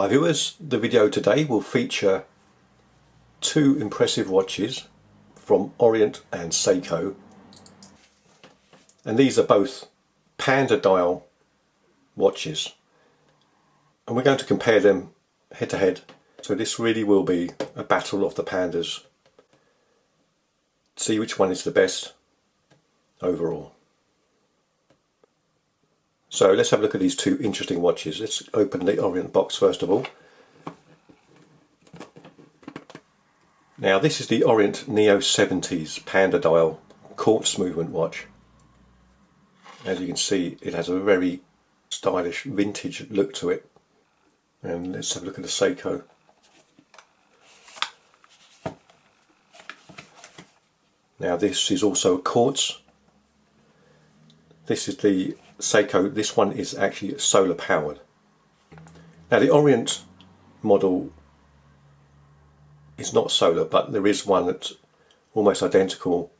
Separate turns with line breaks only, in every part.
Hi viewers, the video today will feature two impressive watches from Orient and Seiko, and these are both Panda Dial watches, and we're going to compare them head to head. So this really will be a battle of the Pandas. See which one is the best overall. So let's have a look at these two interesting watches. Let's open the Orient box first of all. Now this is the Orient Neo 70's Panda Dial quartz movement watch. As you can see, it has a very stylish vintage look to it. And let's have a look at the Seiko. Now this is also a quartz. This is the Seiko. This one is actually solar powered. Now the Orient model is not solar, but there is one that's almost identical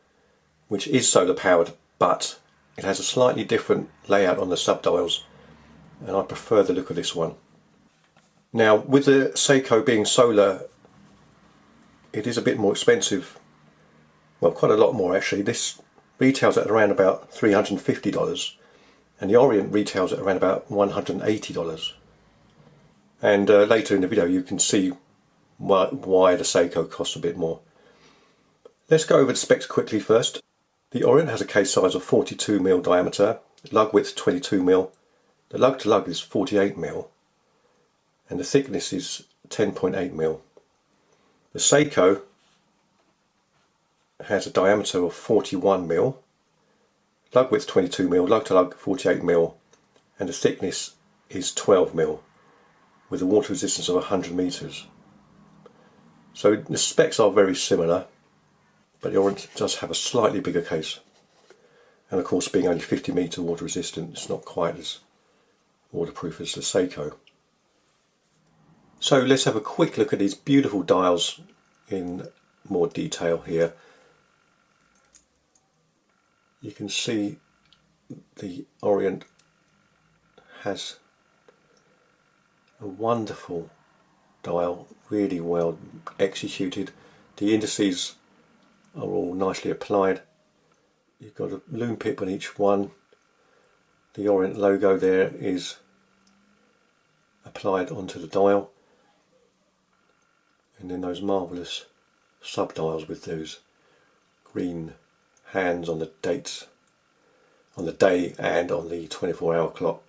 which is solar powered, but it has a slightly different layout on the subdials, and I prefer the look of this one. Now with the Seiko being solar, it is a bit more expensive. Well, quite a lot more actually. This retails at around about $350 and the Orient retails at around about $180. And later in the video you can see why the Seiko costs a bit more. Let's go over the specs quickly first. The Orient has a case size of 42mm diameter, lug width 22mm, the lug to lug is 48mm, and the thickness is 10.8mm. The Seiko has a diameter of 41mm, lug width 22mm, lug to lug 48mm, and the thickness is 12mm with a water resistance of 100 meters. So the specs are very similar, but the Orient does have a slightly bigger case, and of course being only 50 meter water resistant, it's not quite as waterproof as the Seiko. So let's have a quick look at these beautiful dials in more detail here. You can see the Orient has a wonderful dial, really well executed. The indices are all nicely applied. You've got a loom pip on each one. The Orient logo there is applied onto the dial, and then those marvellous subdials with those green hands on the dates, on the day and on the 24-hour clock.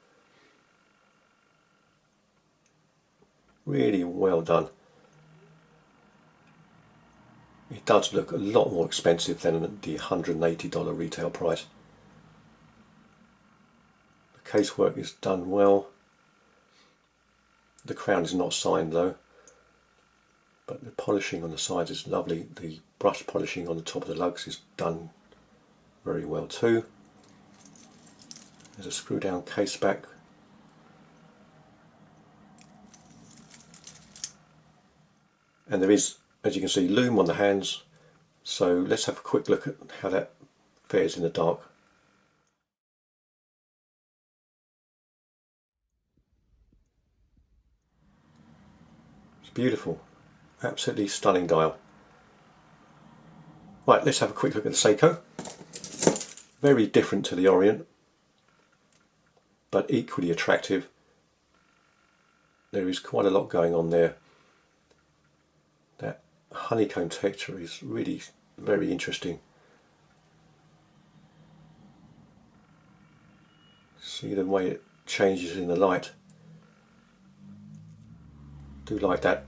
Really well done. It does look a lot more expensive than the $180 retail price. The casework is done well. The crown is not signed though, but the polishing on the sides is lovely. The brush polishing on the top of the lugs is done very well too. There's a screw down case back. And there is, as you can see, loom on the hands. So let's have a quick look at how that fares in the dark. It's beautiful, absolutely stunning dial. Right, let's have a quick look at the Seiko. Very different to the Orient, but equally attractive. There is quite a lot going on there. That honeycomb texture is really very interesting. See the way it changes in the light. Do like that.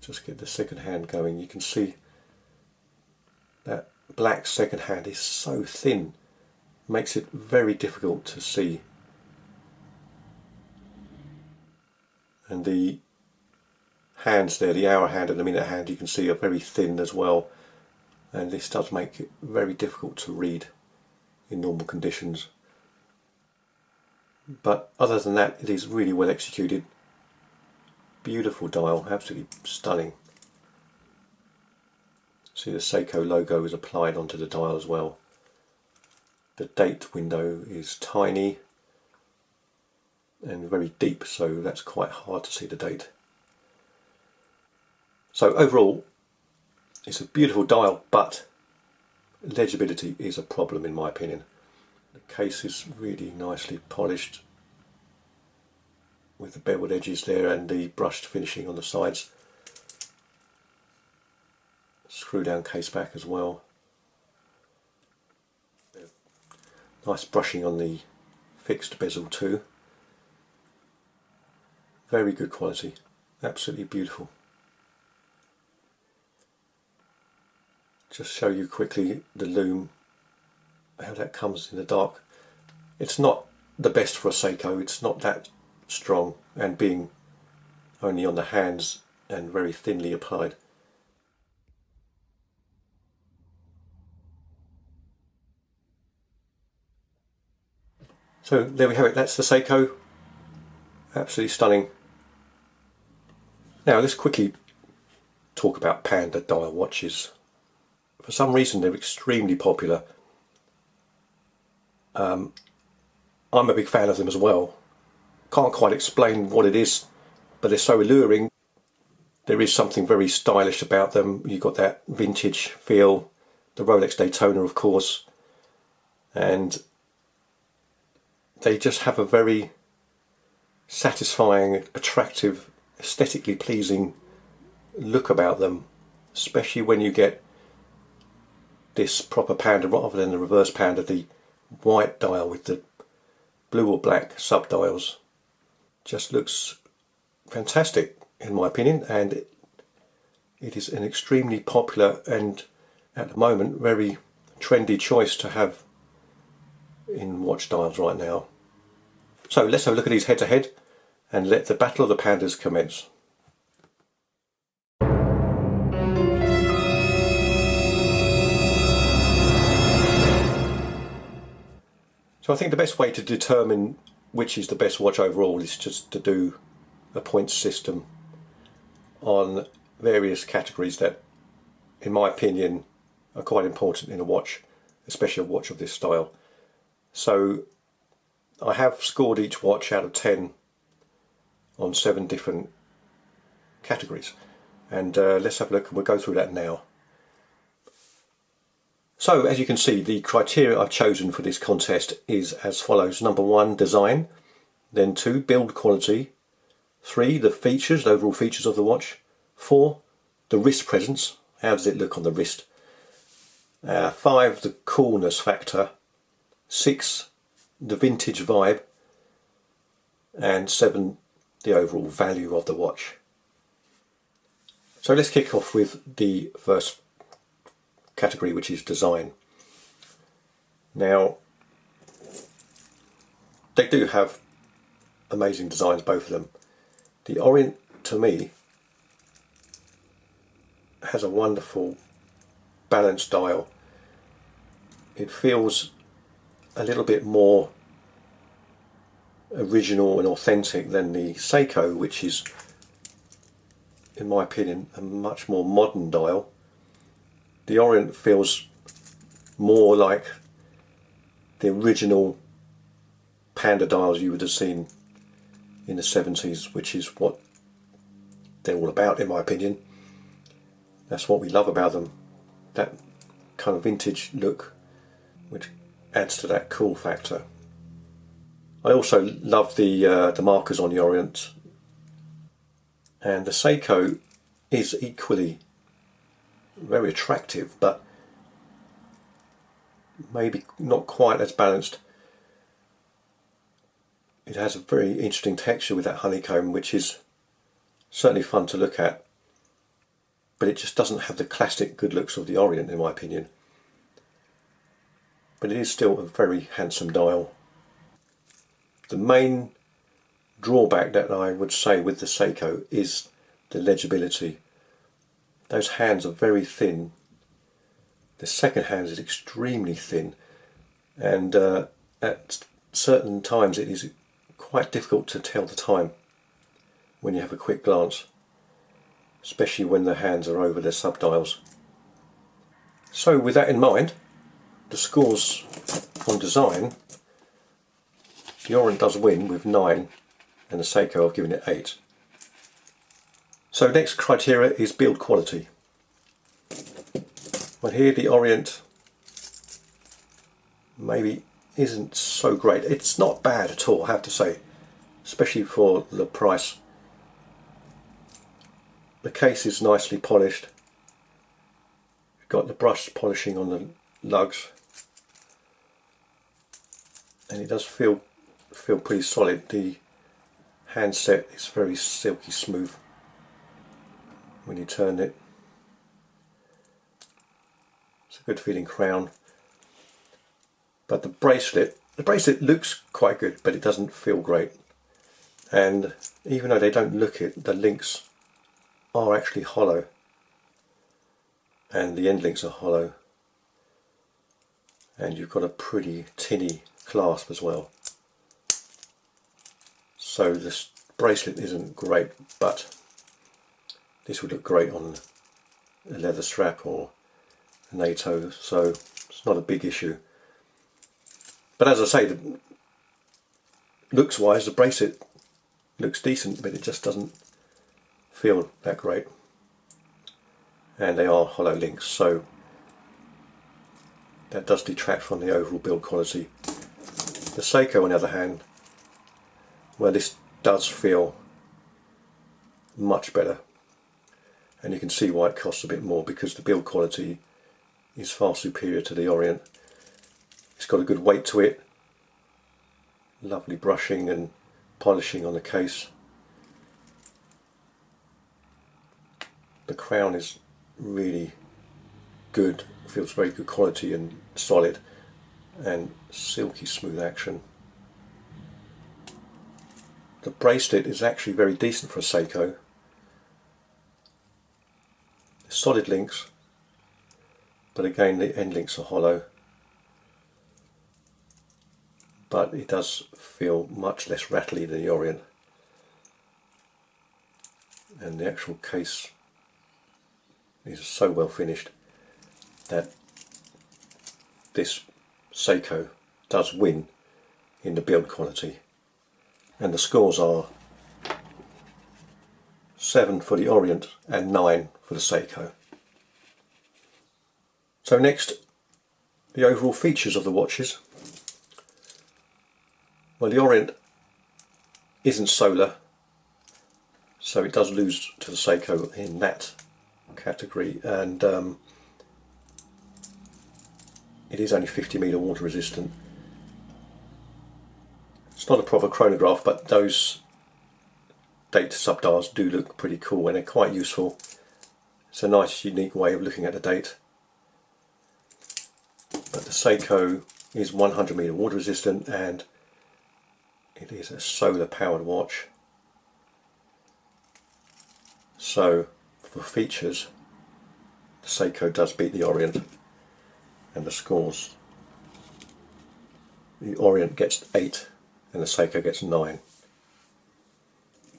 Just get the second hand going. You can see that black second hand is so thin, makes it very difficult to see. And the hands there, the hour hand and the minute hand, you can see are very thin as well, and this does make it very difficult to read in normal conditions. But other than that, it is really well executed. Beautiful dial, absolutely stunning. See the Seiko logo is applied onto the dial as well. The date window is tiny. and very deep, so that's quite hard to see the date. So overall, it's a beautiful dial, but legibility is a problem in my opinion. The case is really nicely polished with the beveled edges there and the brushed finishing on the sides. Screw down case back as well. Nice brushing on the fixed bezel too. Very good quality, absolutely beautiful. Just show you quickly the loom, how that comes in the dark. It's not the best for a Seiko, it's not that strong, and being only on the hands and very thinly applied. So there we have it, that's the Seiko, absolutely stunning. Now let's quickly talk about Panda Dial watches. For some reason they're extremely popular. I'm a big fan of them as well. Can't quite explain what it is, but they're so alluring. There is something very stylish about them. You've got that vintage feel, the Rolex Daytona of course, and they just have a very satisfying, attractive, aesthetically pleasing look about them, especially when you get this proper Panda rather than the reverse Panda, the white dial with the blue or black sub-dials. Just looks fantastic in my opinion, and it is an extremely popular and at the moment very trendy choice to have in watch dials right now. So let's have a look at these head to head and let the battle of the pandas commence. So I think the best way to determine which is the best watch overall is just to do a points system on various categories that, in my opinion, are quite important in a watch, especially a watch of this style. So I have scored each watch out of 10 on 7 different categories, and let's have a look and we'll go through that now. So as you can see, the criteria I've chosen for this contest is as follows. Number 1, design. Then 2, build quality. 3, the features, the overall features of the watch. 4, the wrist presence. How does it look on the wrist? 5, the coolness factor. 6, the vintage vibe. And 7, the overall value of the watch. So let's kick off with the first category, which is design. Now, they do have amazing designs, both of them. The Orient, to me, has a wonderful balanced dial. It feels a little bit more original and authentic than the Seiko, which is, in my opinion, a much more modern dial. The Orient feels more like the original Panda dials you would have seen in the 70s, which is what they're all about in my opinion. That's what we love about them, that kind of vintage look which adds to that cool factor. I also love the markers on the Orient, and the Seiko is equally very attractive, but maybe not quite as balanced. It has a very interesting texture with that honeycomb, which is certainly fun to look at, but it just doesn't have the classic good looks of the Orient in my opinion. But it is still a very handsome dial. The main drawback that I would say with the Seiko is the legibility. Those hands are very thin. The second hand is extremely thin, and at certain times it is quite difficult to tell the time when you have a quick glance, especially when the hands are over their sub-dials. So with that in mind, the scores on design, the Orient does win with 9 and the Seiko I've given it 8. So next criteria is build quality. Well, here the Orient maybe isn't so great. It's not bad at all, I have to say, especially for the price. The case is nicely polished. You've got the brush polishing on the lugs, and it does feel pretty solid. The handset is very silky smooth when you turn it. It's a good feeling crown. But the bracelet looks quite good, but it doesn't feel great. And even though they don't look it, the links are actually hollow, and the end links are hollow, and you've got a pretty tinny clasp as well. So this bracelet isn't great, but this would look great on a leather strap or a NATO, so it's not a big issue. But as I say, looks wise, the bracelet looks decent, but it just doesn't feel that great. And they are hollow links, so that does detract from the overall build quality. The Seiko, on the other hand, well, this does feel much better, and you can see why it costs a bit more, because the build quality is far superior to the Orient. It's got a good weight to it, lovely brushing and polishing on the case. The crown is really good, feels very good quality and solid, and silky smooth action. The bracelet is actually very decent for a Seiko. Solid links, but again the end links are hollow. But it does feel much less rattly than the Orient. And the actual case is so well finished that this Seiko does win in the build quality. And the scores are 7 for the Orient and 9 for the Seiko. So next, the overall features of the watches. Well, the Orient isn't solar, so it does lose to the Seiko in that category, and it is only 50 m water resistant. It's not a proper chronograph, but those date subdials do look pretty cool, and they're quite useful. It's a nice, unique way of looking at the date. But the Seiko is 100 m water resistant, and it is a solar powered watch. So for features, the Seiko does beat the Orient, and the scores, the Orient gets 8 and the Seiko gets 9.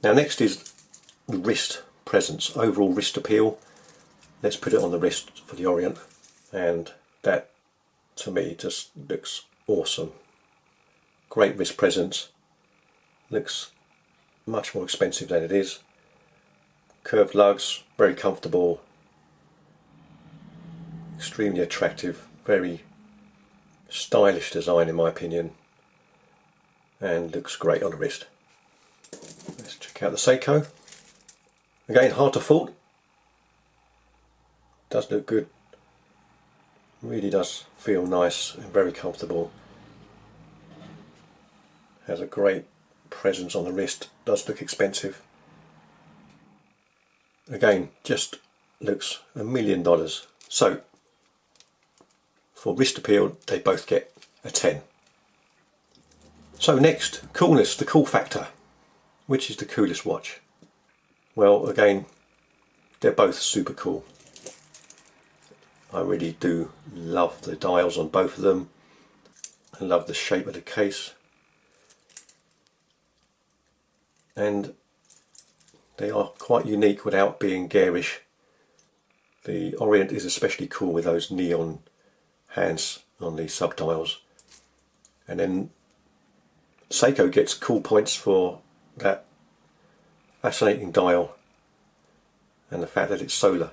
Now next is the wrist presence, overall wrist appeal. Let's put it on the wrist for the Orient, and that to me just looks awesome. Great wrist presence, looks much more expensive than it is. Curved lugs, very comfortable, extremely attractive, very stylish design in my opinion, and looks great on the wrist. Let's check out the Seiko. Again, hard to fault, does look good, really does feel nice and very comfortable. Has a great presence on the wrist, does look expensive. Again, just looks $1 million. So for wrist appeal, they both get a 10. So next, coolness, the cool factor. Which is the coolest watch? Well, again, they're both super cool. I really do love the dials on both of them. I love the shape of the case. And they are quite unique without being garish. The Orient is especially cool with those neon hands on the subdials. And then Seiko gets cool points for that fascinating dial and the fact that it's solar.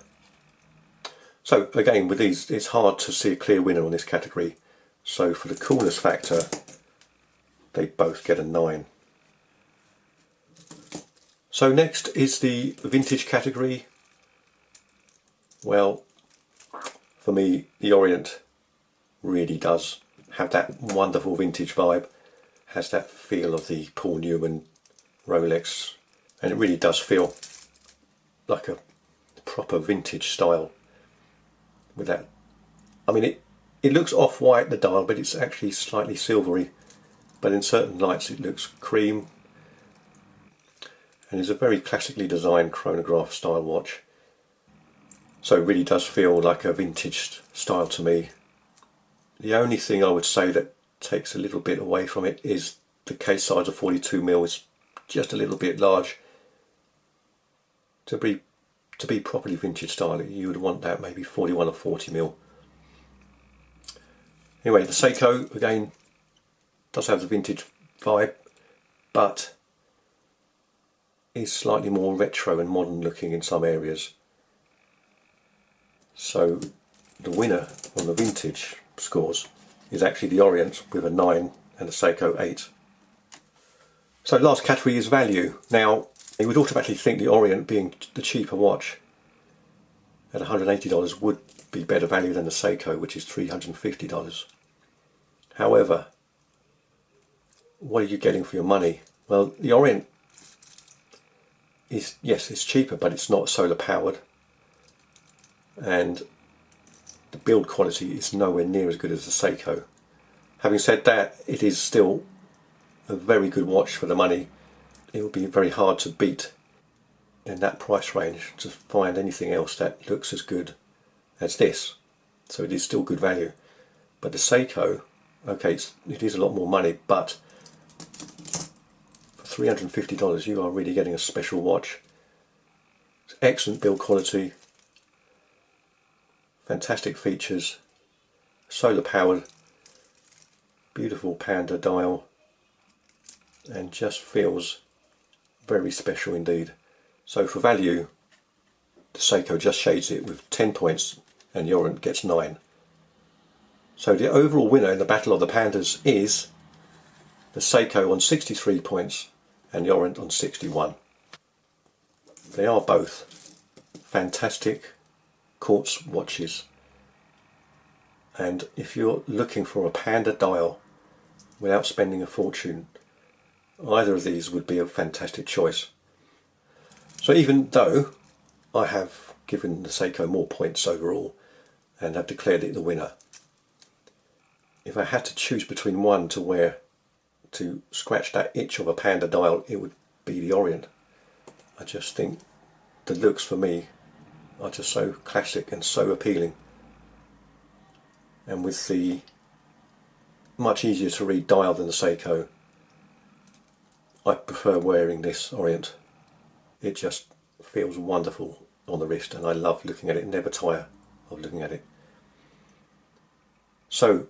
So again, with these, it's hard to see a clear winner on this category. So for the coolness factor, they both get a 9. So next is the vintage category. Well, for me, the Orient really does have that wonderful vintage vibe, has that feel of the Paul Newman Rolex, and it really does feel like a proper vintage style with that. I mean, it looks off-white, the dial, but it's actually slightly silvery, but in certain lights it looks cream, and it's a very classically designed chronograph style watch. So it really does feel like a vintage style to me. The only thing I would say that takes a little bit away from it is the case size of 42mm is just a little bit large. To be properly vintage style, you would want that maybe 41 or 40mm. Anyway, the Seiko again does have the vintage vibe, but is slightly more retro and modern looking in some areas. So the winner on the vintage scores is actually the Orient with a 9 and the Seiko 8. So last category is value. Now you would automatically think the Orient, being the cheaper watch at $180, would be better value than the Seiko, which is $350. However, what are you getting for your money? Well, the Orient is, yes, it's cheaper, but it's not solar powered, and the build quality is nowhere near as good as the Seiko. Having said that, it is still a very good watch for the money. It would be very hard to beat in that price range to find anything else that looks as good as this. So it is still good value. But the Seiko, okay, it is a lot more money, but for $350 you are really getting a special watch. It's excellent build quality, fantastic features, solar powered, beautiful Panda Dial, and just feels very special indeed. So for value, the Seiko just shades it with 10 points and the Orient gets 9. So the overall winner in the Battle of the Pandas is the Seiko on 63 points and the Orient on 61. They are both fantastic quartz watches, and if you're looking for a Panda Dial without spending a fortune, either of these would be a fantastic choice. So even though I have given the Seiko more points overall and have declared it the winner, if I had to choose between one to wear to scratch that itch of a Panda Dial, it would be the Orient. I just think the looks for me are just so classic and so appealing, and with the much easier to read dial than the Seiko, I prefer wearing this Orient. It just feels wonderful on the wrist and I love looking at it, never tire of looking at it. So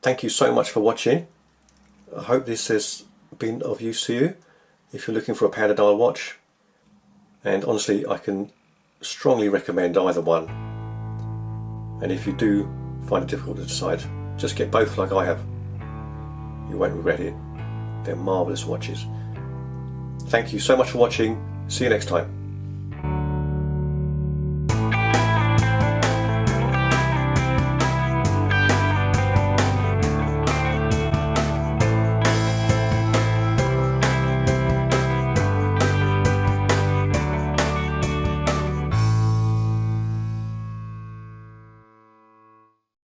thank you so much for watching. I hope this has been of use to you if you're looking for a Panda Dial watch, and honestly I can strongly recommend either one, and if you do find it difficult to decide, just get both like I have. You won't regret it. They're marvellous watches. Thank you so much for watching. See you next time.